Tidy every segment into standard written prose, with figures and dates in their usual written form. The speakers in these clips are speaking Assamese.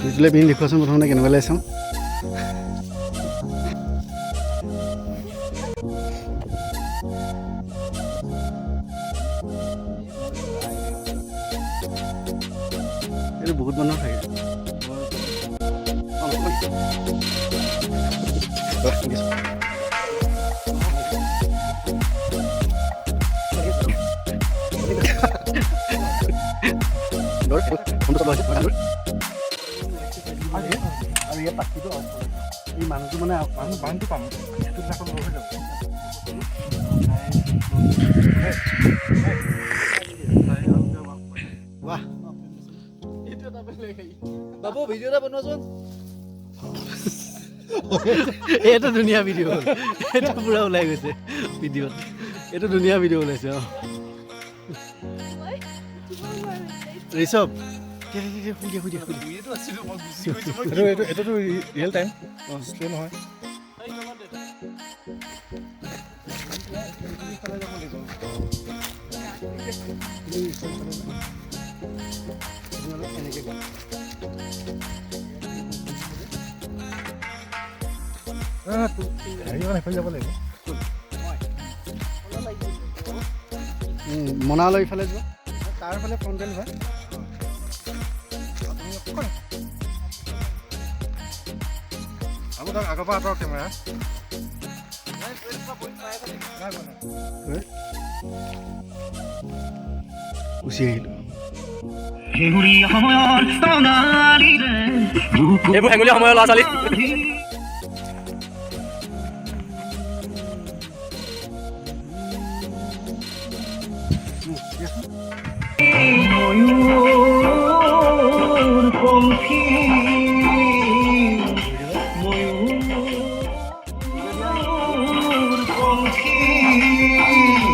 বিজুলে পিন্ধি দেখুৱাচোন প্ৰথমতে কেনেকুৱা লাগি চাওঁ এইটো বহুত মানুহ থাকে আৰু ইয়াত পাখিটো এই মানুহটো মানে মানুহটো পাম সেইটো নাকত লৈ যাব বাহ এইটো এটা বেলেগ বাবু ভিডিঅ' এটা বনোৱাচোন এইটো ধুনীয়া ভিডিঅ' হ'ল এইটো পুৰা ওলাই গৈছে ভিডিঅ'ত এইটো ধুনীয়া ভিডিঅ' ওলাইছে অঁ ঋষভ এইটোতো ৰিয়েল টাইম অঁ শ্ল' নহয় হেৰি যাব লাগিব মনালৈ ইফালে যোৱা তাৰ ফালে ফ্ৰণ্টেল হয় আগৰ পৰা আঁতৰ কেমেৰা গুচি আহিলো এইবোৰ হেঙুলীয়া সময়ৰ ল'ৰা ছোৱালী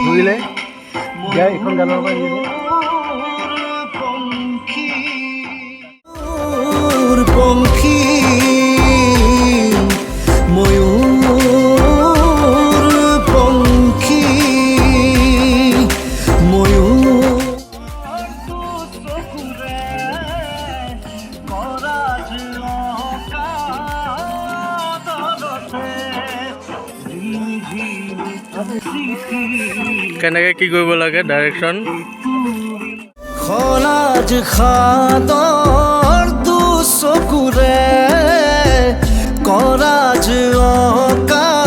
ঘূৰিলে এইখন গানৰ পৰা পঙ্খী ময়ূৰ পঙ্খী ময়ূৰ কেনেকৈ কি কৰিব লাগে ডাইৰেকশ্যন খলাজ খাদৰ দু চকুৰে কৰাজ অকাদৰতে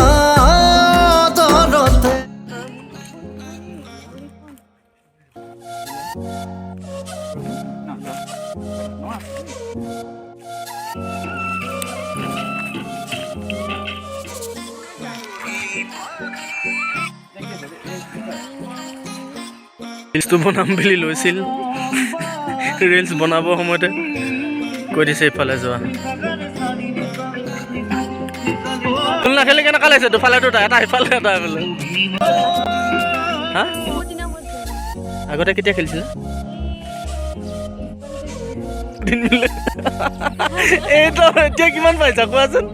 ৰিলছটো বনাম বুলি লৈছিল ৰিলছ বনাব সময়তে কৈ দিছে ইফালে যোৱা ফুল নাখেলি কেনেকুৱা লাগিছে দুফালে দুটা এটা ইফালে এটা এফালে হা আগতে কেতিয়া খেলিছিলে এইটো এতিয়া কিমান পাইছা কোৱাচোন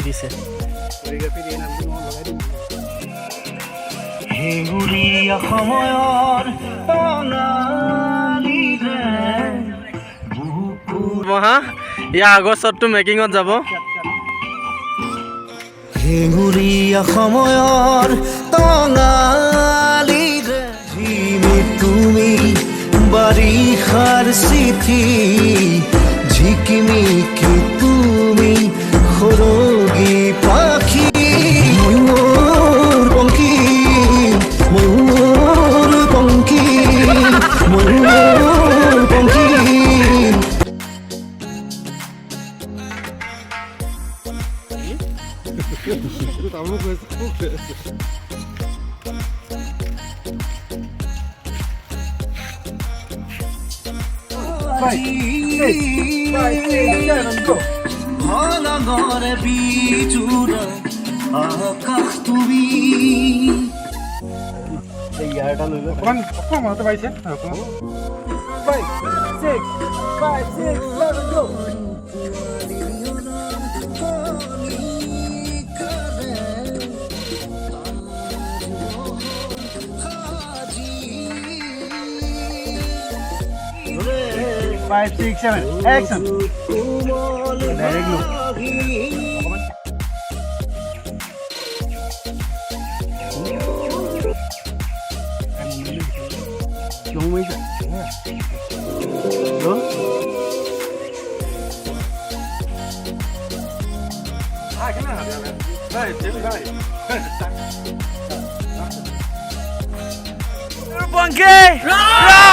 দিছে হেঙুলীয়া সময়ৰ ইয়াৰ আগৰ শ্বটটো মেকিঙত যাব হেঙুলীয়া সময়ৰ টঙালিৰে তুমি বাৰিষাৰ চিঠি ঝিকিমিকি তুমি সৰগী পাখি ময়ূৰ পঙ্খী ময়ূৰ পঙ্খী ময়ূৰ পঙ্খী Halangore bichura akakh tumi এই ইয়াৰটা লৈ লওক অকমান মনতে পাইছে 5 6 5 6 7 go Five, six, seven. Action. Direct look. Long way. Go. PANKHI!